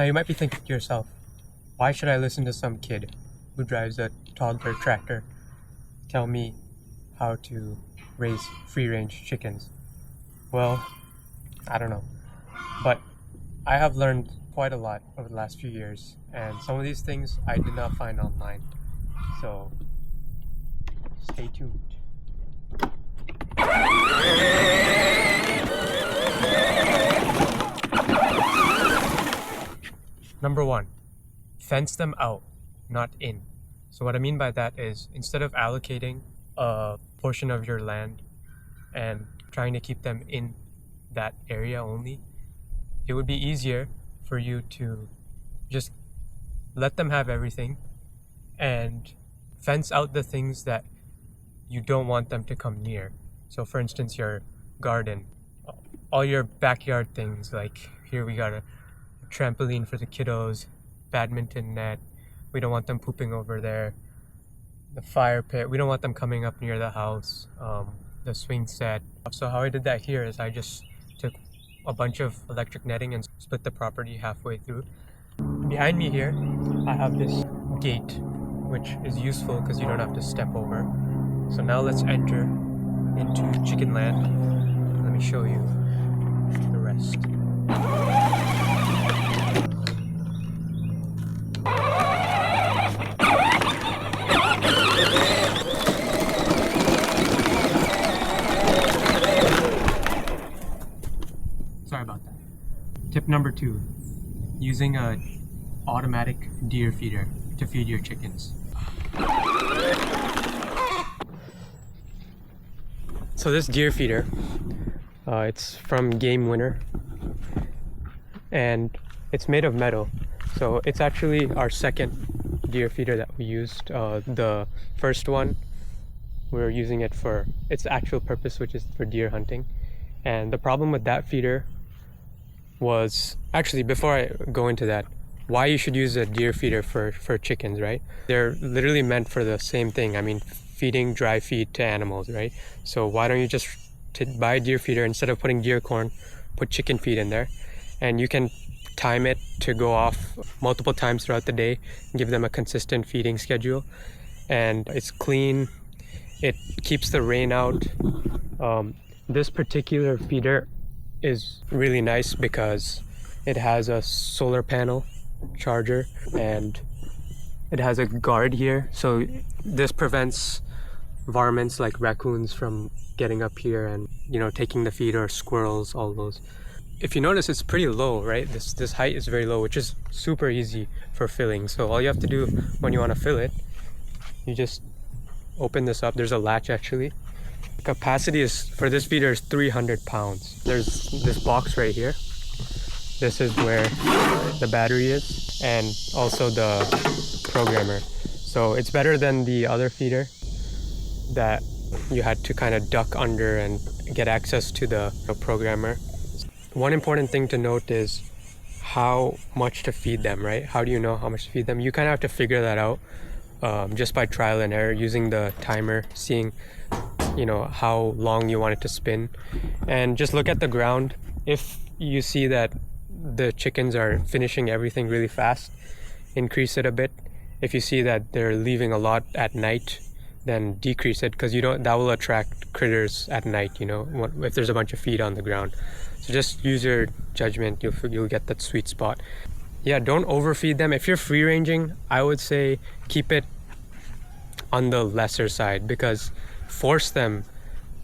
Now you might be thinking to yourself, why should I listen to some kid who drives a toddler tractor tell me how to raise free-range chickens? Well, I don't know. But I have learned quite a lot over the last few years, and some of these things I did not find online. So stay tuned. Number 1, fence them out, not in. So what I mean by that is, instead of allocating a portion of your land and trying to keep them in that area only, it would be easier for you to just let them have everything and fence out the things that you don't want them to come near. So for instance, your garden, all your backyard things, like here we got a trampoline for the kiddos, badminton net, we don't want them pooping over there, the fire pit, we don't want them coming up near the house, the swing set. So how I did that here is I just took a bunch of electric netting and split the property halfway through. Behind me here, I have this gate, which is useful because you don't have to step over. So now let's enter into chicken land. Let me show you the rest. Sorry about that. Tip number 2, using an automatic deer feeder to feed your chickens. So this deer feeder, it's from Game Winner, and it's made of metal. So it's actually our second deer feeder that we used. The first one, we were using it for its actual purpose, which is for deer hunting. And the problem with that feeder was, actually before I go into that, why you should use a deer feeder for chickens, right? They're literally meant for the same thing. I mean, feeding dry feed to animals, right? So why don't you just buy a deer feeder, instead of putting deer corn, put chicken feed in there, and you can time it to go off multiple times throughout the day, give them a consistent feeding schedule, and it's clean, it keeps the rain out. This particular feeder is really nice because it has a solar panel charger and it has a guard here, so this prevents varmints like raccoons from getting up here and, you know, taking the feed, or squirrels, all those. If you notice, it's pretty low, right? This height is very low, which is super easy for filling. So all you have to do when you want to fill it, you just open this up. There's a latch actually. Capacity is for this feeder is 300 pounds. There's this box right here. This is where the battery is, and also the programmer. So it's better than the other feeder that you had to kind of duck under and get access to the programmer. One important thing to note is how much to feed them, right? How do you know how much to feed them? You kind of have to figure that out just by trial and error, using the timer, seeing, you know, how long you want it to spin, and just look at the ground. If you see that the chickens are finishing everything really fast, increase it a bit. If you see that they're leaving a lot at night, then decrease it, because that will attract critters at night, you know, if there's a bunch of feed on the ground. So just use your judgment, you'll get that sweet spot. Yeah, don't overfeed them. If you're free ranging, I would say keep it on the lesser side, because force them,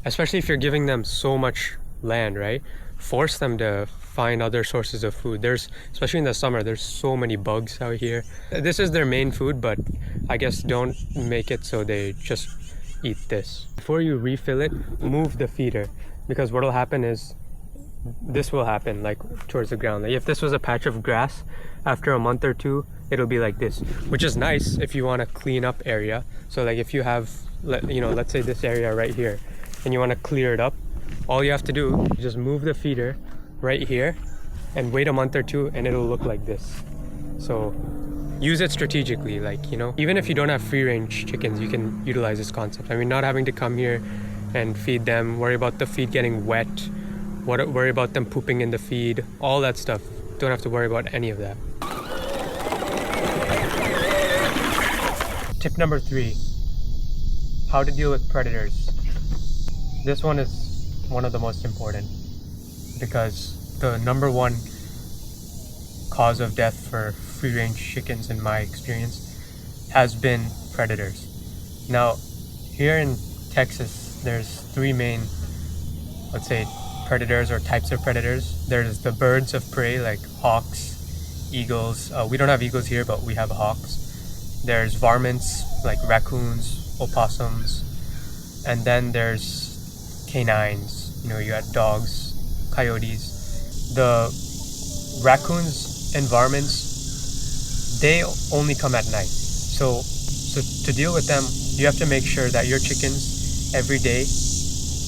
especially if you're giving them so much land, right? Force them to find other sources of food. Especially in the summer, there's so many bugs out here. This is their main food, but I guess don't make it so they just eat this. Before you refill it, move the feeder, because what'll happen is this will happen, like towards the ground. Like if this was a patch of grass, after a month or two, it'll be like this, which is nice if you want to clean up area. So like if you have, you know, let's say this area right here, and you want to clear it up, all you have to do is just move the feeder right here and wait a month or two, and it'll look like this. So use it strategically, like, you know, even if you don't have free range chickens, you can utilize this concept. I mean, not having to come here and feed them, worry about the feed getting wet, worry about them pooping in the feed, all that stuff. Don't have to worry about any of that. Tip number 3, how to deal with predators. This one is one of the most important because the number one cause of death for free-range chickens in my experience has been predators. Now, here in Texas, there's 3 main, let's say, predators or types of predators. There's the birds of prey like hawks, eagles. We don't have eagles here, but we have hawks. There's varmints like raccoons, opossums, and then there's canines. You know, you got dogs, coyotes. The raccoons and varmints, they only come at night. So to deal with them, you have to make sure that your chickens every day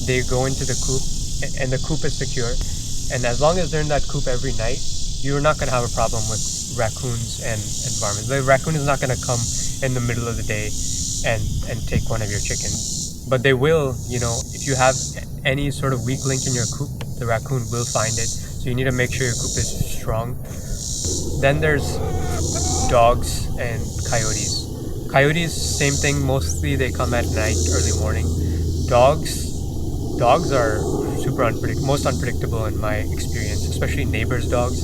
they go into the coop and the coop is secure. And as long as they're in that coop every night, you're not going to have a problem with raccoons and varmints. The raccoon is not going to come in the middle of the day and take one of your chickens. But they will, you know, if you have any sort of weak link in your coop, the raccoon will find it. So you need to make sure your coop is strong. Then there's dogs and coyotes. Coyotes, same thing. Mostly they come at night, early morning. Dogs are most unpredictable in my experience, especially neighbors' dogs.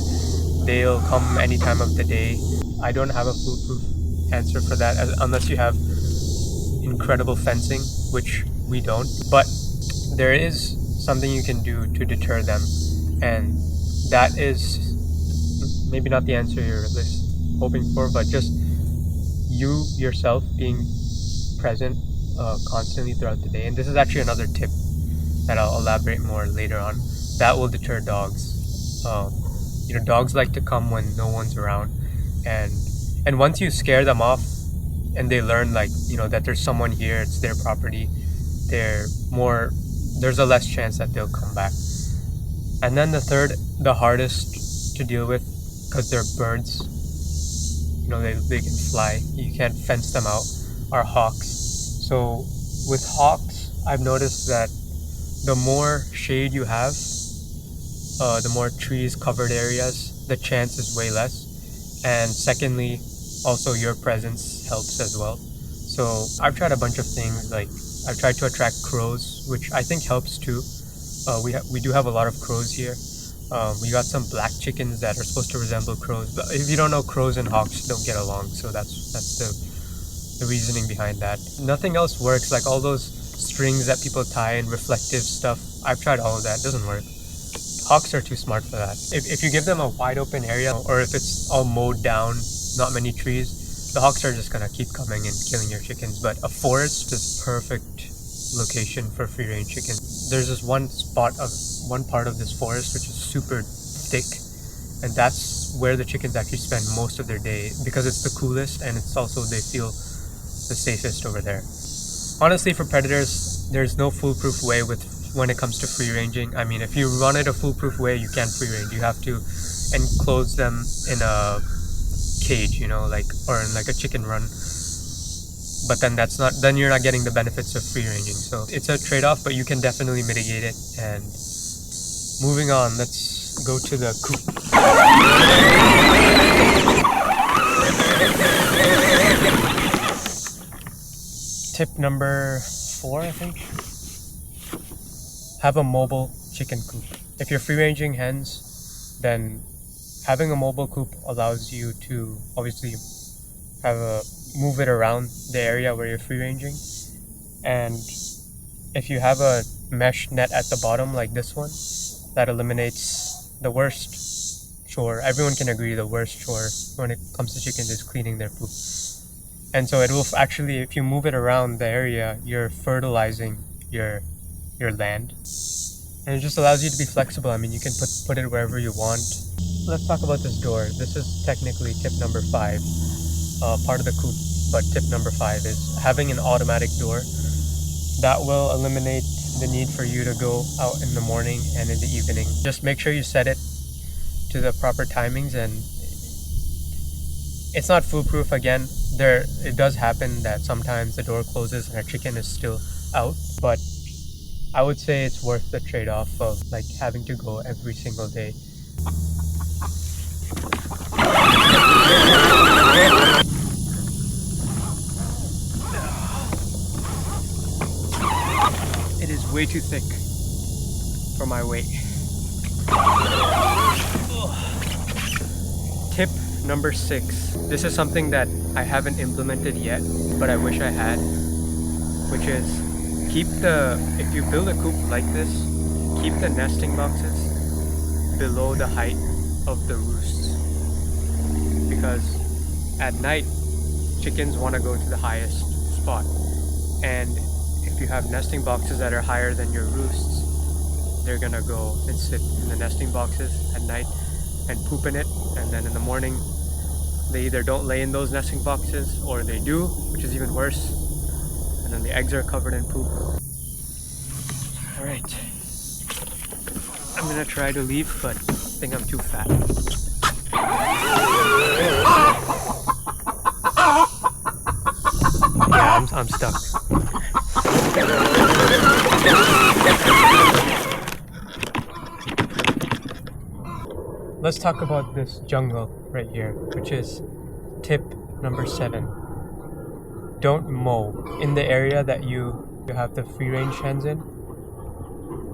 They'll come any time of the day. I don't have a foolproof answer for that unless you have incredible fencing, which we don't. But there is something you can do to deter them, and that is maybe not the answer you're hoping for, but just you yourself being present constantly throughout the day. And this is actually another tip that I'll elaborate more later on. That will deter dogs. You know, dogs like to come when no one's around, and once you scare them off, and they learn, like, you know, that there's someone here, it's their property, there's a less chance that they'll come back. And then the third, the hardest to deal with, because they're birds, you know, they can fly, you can't fence them out, are hawks. So with hawks, I've noticed that the more shade you have, the more trees, covered areas, the chance is way less. And secondly, also your presence helps as well. So I've tried a bunch of things, like I've tried to attract crows, which I think helps too. We do have a lot of crows here. We got some black chickens that are supposed to resemble crows, but if you don't know, crows and hawks don't get along, so that's the reasoning behind that. Nothing else works, like all those strings that people tie and reflective stuff. I've tried all of that, it doesn't work. Hawks are too smart for that. If you give them a wide open area, or if it's all mowed down, not many trees, the hawks are just gonna keep coming and killing your chickens. But a forest is perfect location for free range chickens. There's this one part of this forest which is super thick, and that's where the chickens actually spend most of their day because it's the coolest, and it's also, they feel the safest over there. Honestly, for predators, there's no foolproof way when it comes to free ranging. I mean, if you wanted a foolproof way, you can't free range. You have to enclose them in a cage, you know, like, or in like a chicken run. But then you're not getting the benefits of free ranging. So it's a trade-off, but you can definitely mitigate it. And moving on, let's go to the coop. Tip number 4, I think. Have a mobile chicken coop. If you're free ranging hens, then having a mobile coop allows you to obviously move it around the area where you're free ranging. And if you have a mesh net at the bottom like this one, that eliminates the worst chore. Everyone can agree the worst chore when it comes to chickens is cleaning their poop. And so it will actually, if you move it around the area, you're fertilizing your land. And it just allows you to be flexible. I mean, you can put it wherever you want. Let's talk about this door. This is technically tip number 5, part of the coop, but tip number 5 is having an automatic door. That will eliminate the need for you to go out in the morning and in the evening. Just make sure you set it to the proper timings, and it's not foolproof. Again, it does happen that sometimes the door closes and a chicken is still out, but I would say it's worth the trade-off of like having to go every single day. way too thick for my weight. Tip number 6. This is something that I haven't implemented yet, but I wish I had, which is if you build a coop like this, keep the nesting boxes below the height of the roosts, because at night chickens want to go to the highest spot, and if you have nesting boxes that are higher than your roosts, they're gonna go and sit in the nesting boxes at night and poop in it, and then in the morning they either don't lay in those nesting boxes or they do, which is even worse, and then the eggs are covered in poop. Alright, I'm gonna try to leave, but I think I'm too fat. Yeah, I'm stuck. Let's talk about this jungle right here, which is tip number 7. Don't mow. In the area that you have the free range hens in,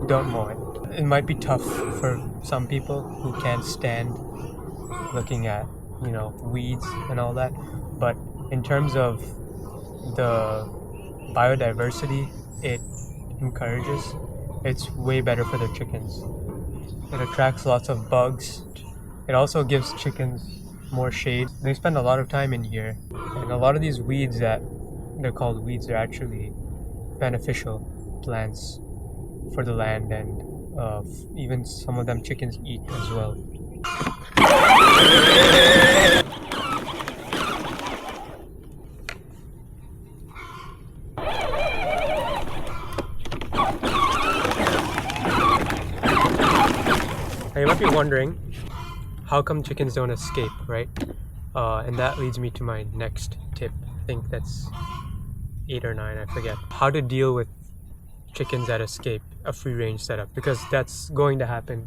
don't mow it. It might be tough for some people who can't stand looking at, weeds and all that, but in terms of the biodiversity it encourages, it's way better for the chickens. It attracts lots of bugs. It also gives chickens more shade. They spend a lot of time in here, and a lot of these weeds that they're called weeds are actually beneficial plants for the land, and even some of them chickens eat as well. Now you might be wondering, how come chickens don't escape, right? And that leads me to my next tip. I think that's 8 or 9, I forget. How to deal with chickens that escape a free range setup, because that's going to happen.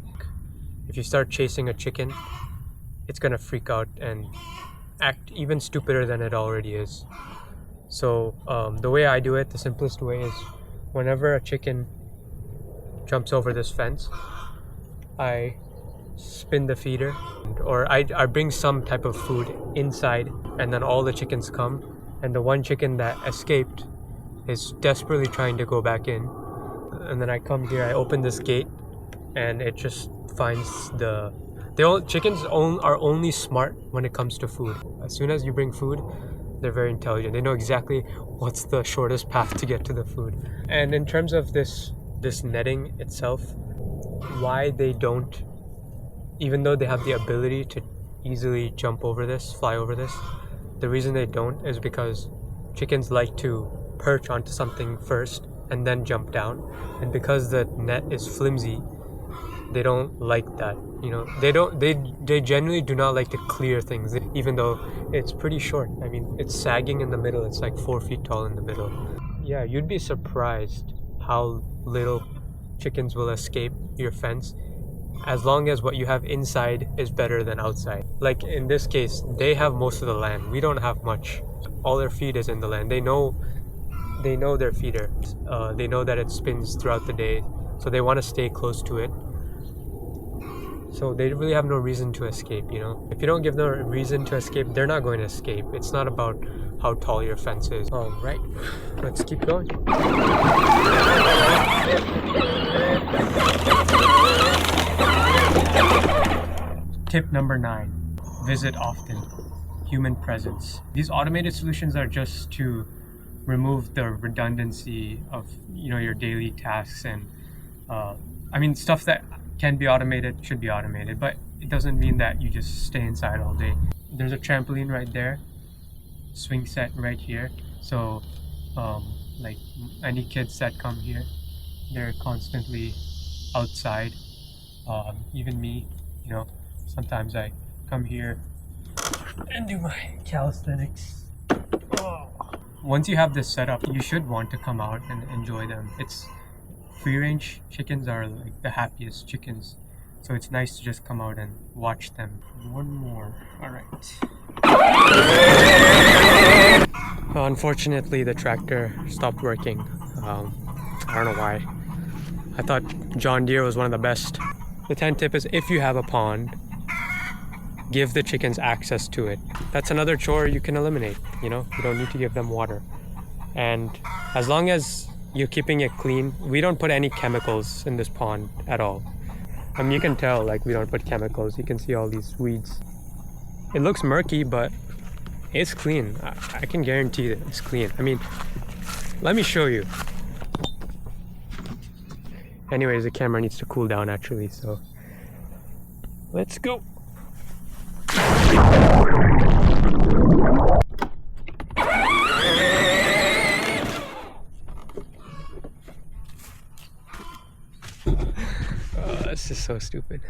If you start chasing a chicken, it's gonna freak out and act even stupider than it already is. So the way I do it, the simplest way, is whenever a chicken jumps over this fence, I spin the feeder, or I bring some type of food inside, and then all the chickens come, and the one chicken that escaped is desperately trying to go back in, and then I come here, I open this gate, and it just finds chickens are only smart when it comes to food. As soon as you bring food, they're very intelligent. They know exactly what's the shortest path to get to the food. And in terms of this netting itself, why they don't, even though they have the ability to easily fly over this, the reason they don't is because chickens like to perch onto something first and then jump down, and because the net is flimsy, they don't like that. They generally do not like to clear things, even though it's pretty short. I mean, it's sagging in the middle. It's like 4 feet tall in the middle. Yeah, you'd be surprised how little chickens will escape your fence, as long as what you have inside is better than outside. Like in this case, they have most of the land. We don't have much. All their feed is in the land. They know their feeder. They know that it spins throughout the day, so they want to stay close to it. So they really have no reason to escape, If you don't give them a reason to escape, they're not going to escape. It's not about how tall your fence is. All right, let's keep going. Tip number 9, visit often. Human presence. These automated solutions are just to remove the redundancy of your daily tasks, and stuff that can be automated should be automated, but it doesn't mean that you just stay inside all day. There's a trampoline right there, swing set right here, so like any kids that come here, they're constantly outside. Even me, sometimes I come here and do my calisthenics. Once you have this set up, you should want to come out and enjoy them. Free range chickens are like the happiest chickens, so it's nice to just come out and watch them. One more. All right. Unfortunately, the tractor stopped working. I don't know why. I thought John Deere was one of the best. The 10th tip is if you have a pond, give the chickens access to it. That's another chore you can eliminate, you know? You don't need to give them water. And as long as you're keeping it clean, we don't put any chemicals in this pond at all. I mean, you can tell, like, we don't put chemicals. You can see all these weeds. It looks murky, but it's clean. I can guarantee that it's clean. I mean, let me show you. Anyways, the camera needs to cool down actually, so let's go. Oh, this is so stupid.